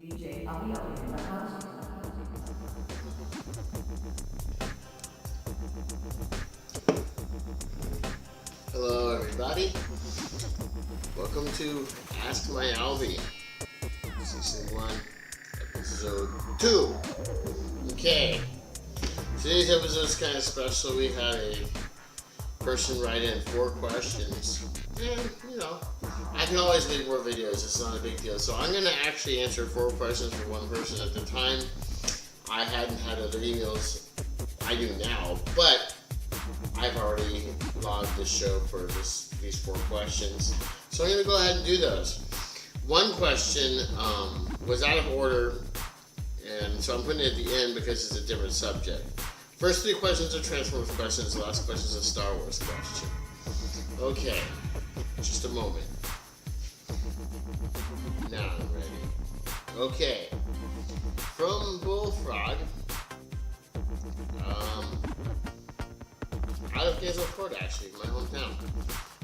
DJ Alvy in the house. Hello everybody, welcome to Ask My Alvy, Season 1, Episode 2. Okay, today's episode is kind of special. We had a person write in 4 questions, and I can always make more videos, it's not a big deal. So I'm going to actually answer 4 questions for one person at the time. I hadn't had other emails, I do now, but I've already logged the show for these 4 questions. So I'm going to go ahead and do those. One question was out of order, and so I'm putting it at the end because it's a different subject. First 3 questions are Transformers questions, the last question is a Star Wars question. Okay, just a moment. Now I'm ready. Okay, from Bullfrog, out of Gainesville, actually, my hometown.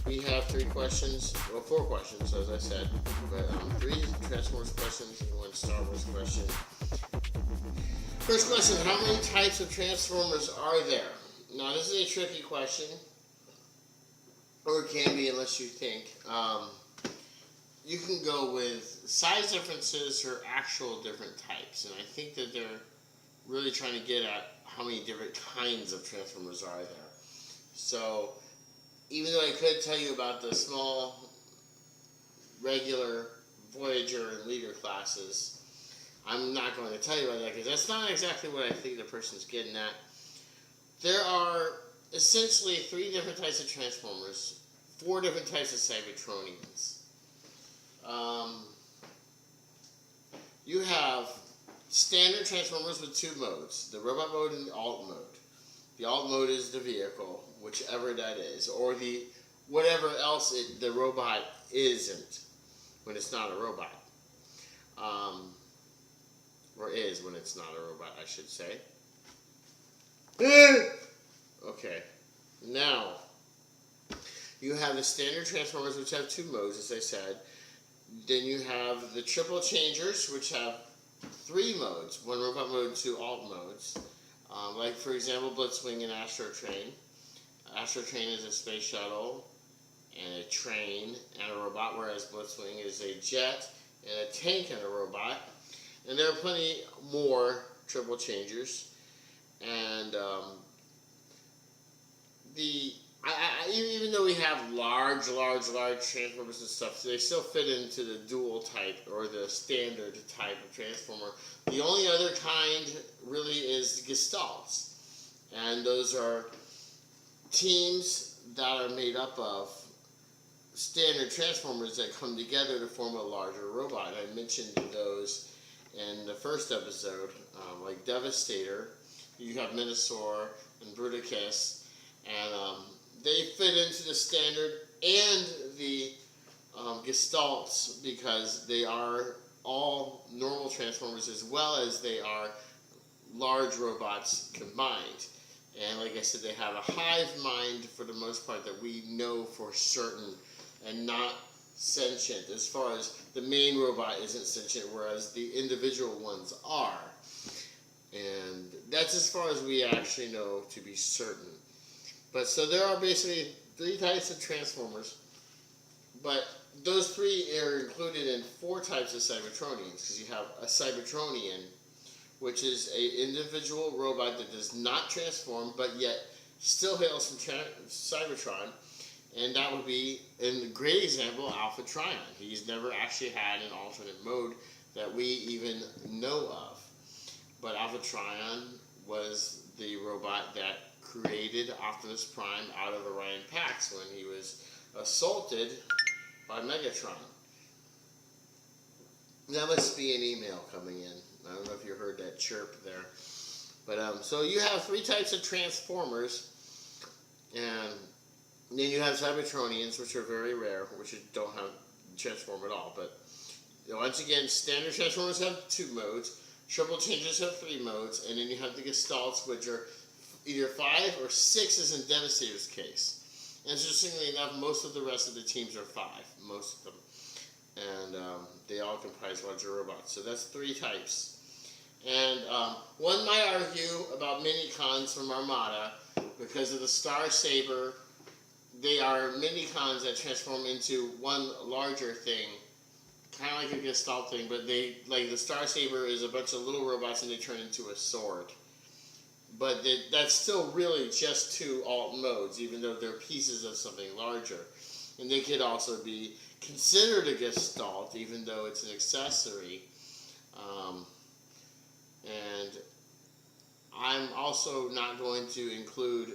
We have 3 questions, well 4 questions as I said, but 3 Transformers questions and 1 Star Wars question. First question, how many types of Transformers are there? Now this is a tricky question, or it can be unless you think. You can go with size differences or actual different types, and I think that they're really trying to get at how many different kinds of Transformers are there. So, even though I could tell you about the small, regular, Voyager, and Leader classes, I'm not going to tell you about that because that's not exactly what I think the person's getting at. There are essentially 3 different types of Transformers, 4 different types of Cybertronians. You have standard Transformers with 2 modes, the robot mode and the alt mode. The alt mode is the vehicle, whichever that is, or the whatever else the robot isn't when it's not a robot. Or is when it's not a robot, I should say. Okay, now you have the standard Transformers, which have 2 modes, as I said. Then you have the triple changers, which have 3 modes, 1 robot mode, 2 alt modes. Like, for example, Blitzwing and Astro Train. Astro Train is a space shuttle and a train and a robot, whereas Blitzwing is a jet and a tank and a robot. And there are plenty more triple changers. And even though we have large Transformers and stuff, they still fit into the dual type or the standard type of Transformer. The only other kind really is Gestalts, and those are teams that are made up of standard Transformers that come together to form a larger robot. I mentioned those in the first episode, like Devastator. You have Minosaur and Bruticus, and they fit into the standard and the Gestalts because they are all normal Transformers as well as they are large robots combined. And like I said, they have a hive mind for the most part that we know for certain and not sentient. As far as the main robot isn't sentient, whereas the individual ones are. And that's as far as we actually know to be certain. But so there are basically 3 types of Transformers, but those 3 are included in 4 types of Cybertronians, because you have a Cybertronian, which is an individual robot that does not transform, but yet still hails from Cybertron, and that would be, in a great example, Alpha Trion. He's never actually had an alternate mode that we even know of. But Alpha Trion was the robot that created Optimus Prime out of Orion Pax when he was assaulted by Megatron. That must be an email coming in. I don't know if you heard that chirp there. But so you have 3 types of Transformers, and then you have Cybertronians, which are very rare, which don't have transform at all. But once again, standard Transformers have 2 modes. Triple Changers have 3 modes, and then you have the Gestalts, which are either 5 or 6, as in Devastator's case. Interestingly enough, most of the rest of the teams are 5, most of them. and they all comprise larger robots. So that's 3 types. And one might argue about mini-cons from Armada because of the Star Saber. They are mini-cons that transform into one larger thing, kind of like a Gestalt thing, but like the Star Saber is a bunch of little robots and they turn into a sword. But that's still really just 2 alt modes, even though they're pieces of something larger. And they could also be considered a Gestalt, even though it's an accessory. And I'm also not going to include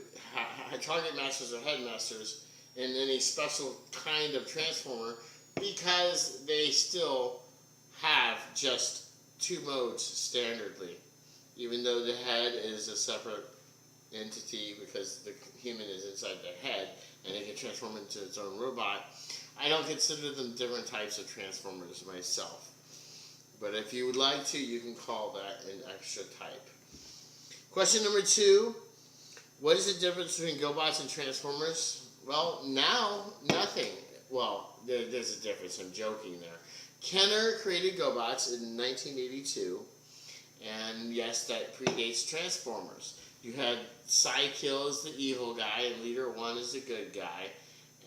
target masters or headmasters in any special kind of transformer because they still have just 2 modes standardly, even though the head is a separate entity because the human is inside the head and it can transform into its own robot. I don't consider them different types of transformers myself. But if you would like to, you can call that an extra type. Question number 2. What is the difference between Gobots and Transformers? Well, now, nothing. Well, there's a difference. I'm joking there. Kenner created Gobots in 1982. And yes, that predates Transformers. You had Psykill as the evil guy and Leader 1 is the good guy.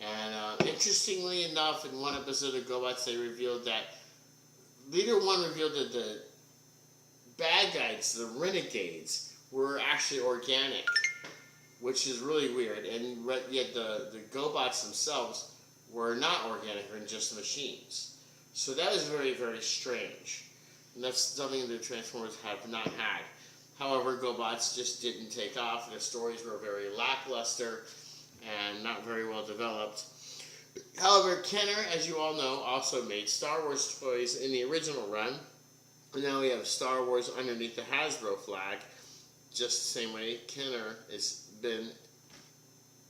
And interestingly enough, in one episode of Gobots, they revealed that Leader 1 revealed that the bad guys, the renegades, were actually organic, which is really weird. And yet the Gobots themselves were not organic and just machines. So that is very, very strange. And that's something the Transformers have not had. However, Gobots just didn't take off. Their stories were very lackluster and not very well developed. However, Kenner, as you all know, also made Star Wars toys in the original run. And now we have Star Wars underneath the Hasbro flag. Just the same way Kenner has been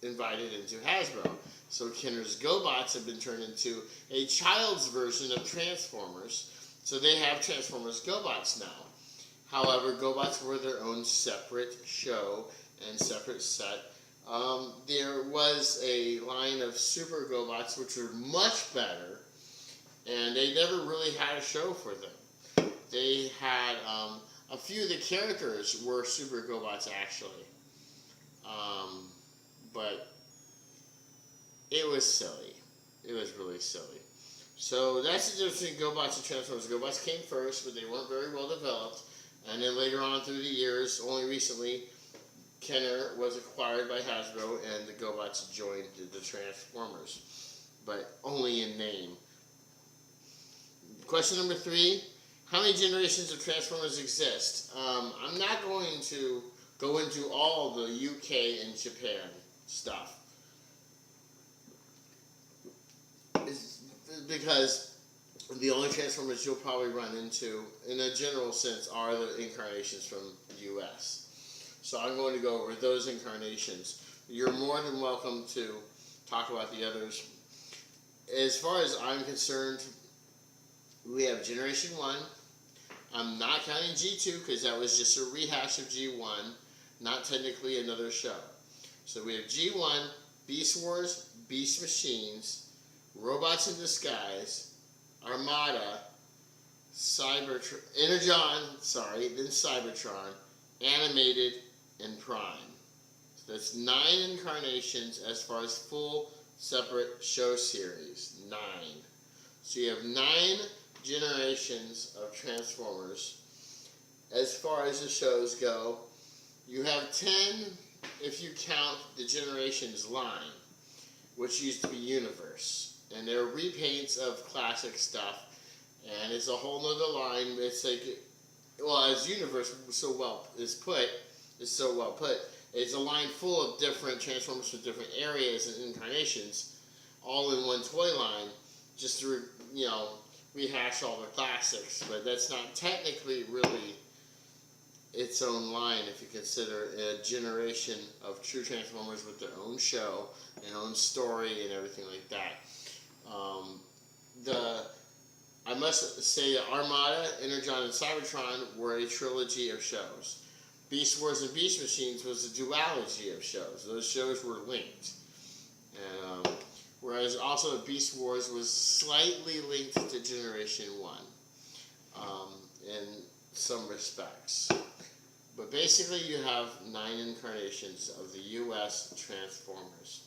invited into Hasbro. So Kenner's Gobots have been turned into a child's version of Transformers. So they have Transformers Gobots now. However, Gobots were their own separate show and separate set. There was a line of Super Gobots which were much better, and they never really had a show for them. They had a few of the characters were Super Gobots actually, but it was silly. It was really silly. So that's the difference between Gobots and Transformers. Gobots came first, but they weren't very well developed. And then later on through the years, only recently, Kenner was acquired by Hasbro and the Gobots joined the Transformers. But only in name. Question number 3. How many generations of Transformers exist? I'm not going to go into all the UK and Japan stuff. Because the only Transformers you'll probably run into, in a general sense, are the incarnations from the US. So I'm going to go over those incarnations. You're more than welcome to talk about the others. As far as I'm concerned, we have Generation 1. I'm not counting G2 because that was just a rehash of G1, not technically another show. So we have G1, Beast Wars, Beast Machines, Robots in Disguise, Armada, Energon, then Cybertron, Animated, and Prime. So that's 9 incarnations as far as full separate show series. 9. So you have 9 generations of Transformers. As far as the shows go, you have 10 if you count the Generations line, which used to be Universe. And they're repaints of classic stuff, and it's a whole nother line. It's like, well, as Universe so well put, it's a line full of different Transformers from different areas and incarnations, all in one toy line, just to rehash all the classics. But that's not technically really its own line if you consider a generation of true Transformers with their own show and own story and everything like that. I must say that Armada, Energon, and Cybertron were a trilogy of shows. Beast Wars and Beast Machines was a duology of shows. Those shows were linked. And whereas also Beast Wars was slightly linked to Generation 1 in some respects. But basically you have 9 incarnations of the US Transformers.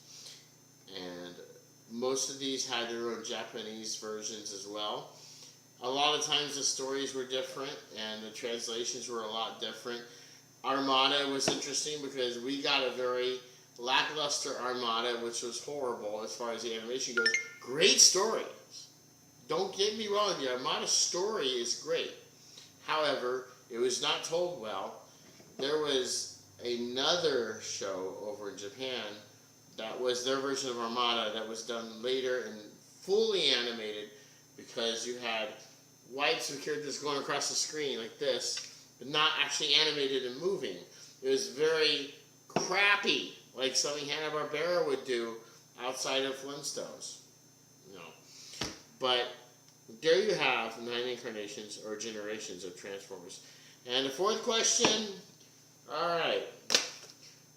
And most of these had their own Japanese versions as well. A lot of times the stories were different and the translations were a lot different. Armada was interesting because we got a very lackluster Armada, which was horrible as far as the animation goes. Great story. Don't get me wrong, the Armada story is great. However, it was not told well. There was another show over in Japan that was their version of Armada that was done later and fully animated, because you had wipes of characters going across the screen like this, but not actually animated and moving. It was very crappy, like something Hanna-Barbera would do outside of Flintstones. You know. But there you have 9 incarnations or generations of Transformers. And the fourth question, alright,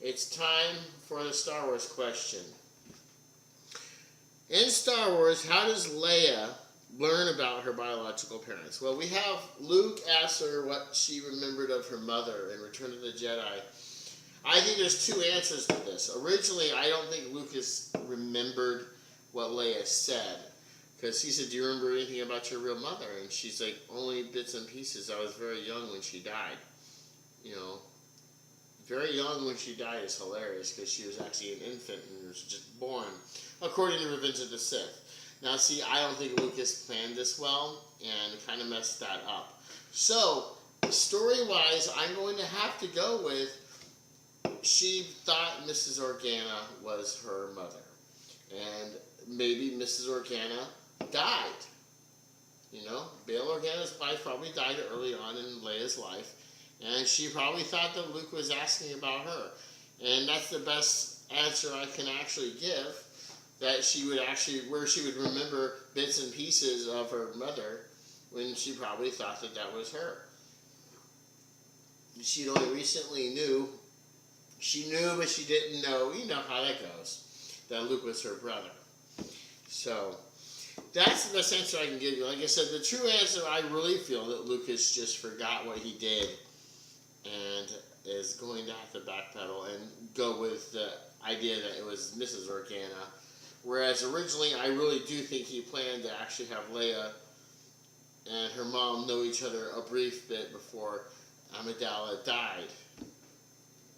it's time for the Star Wars question. In Star Wars, how does Leia learn about her biological parents? Well, we have Luke ask her what she remembered of her mother in Return of the Jedi. I think there's 2 answers to this. Originally, I don't think Lucas remembered what Leia said, because he said, do you remember anything about your real mother? And she's like, only bits and pieces. I was very young when she died. You know, very young when she died is hilarious, because she was actually an infant and was just born, according to Revenge of the Sith. Now, see, I don't think Lucas planned this well and kind of messed that up. So, story-wise, I'm going to have to go with she thought Mrs. Organa was her mother. And maybe Mrs. Organa died. You know, Bail Organa's wife probably died early on in Leia's life. And she probably thought that Luke was asking about her. And that's the best answer I can actually give. That she would actually, where she would remember bits and pieces of her mother when she probably thought that that was her. She only recently knew, she knew but she didn't know, you know how that goes, that Luke was her brother. So, that's the best answer I can give you. Like I said, the true answer, I really feel that Lucas just forgot what he did and is going to have to backpedal and go with the idea that it was Mrs. Organa. Whereas originally, I really do think he planned to actually have Leia and her mom know each other a brief bit before Amidala died.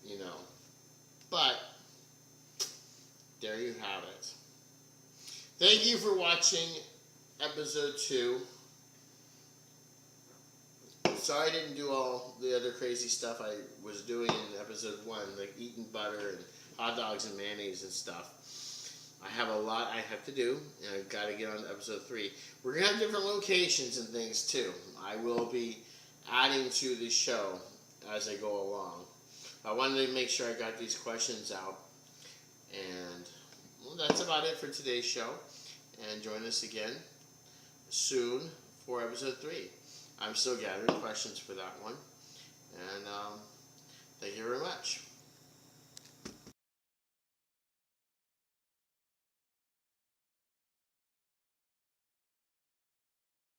You know. But, there you have it. Thank you for watching episode 2. Sorry I didn't do all the other crazy stuff I was doing in episode 1, like eating butter and hot dogs and mayonnaise and stuff. I have a lot I have to do, and I've got to get on to episode 3. We're going to have different locations and things too. I will be adding to the show as I go along. I wanted to make sure I got these questions out. And well, that's about it for today's show. And join us again soon for episode 3. I'm still gathering questions for that one. And thank you very much.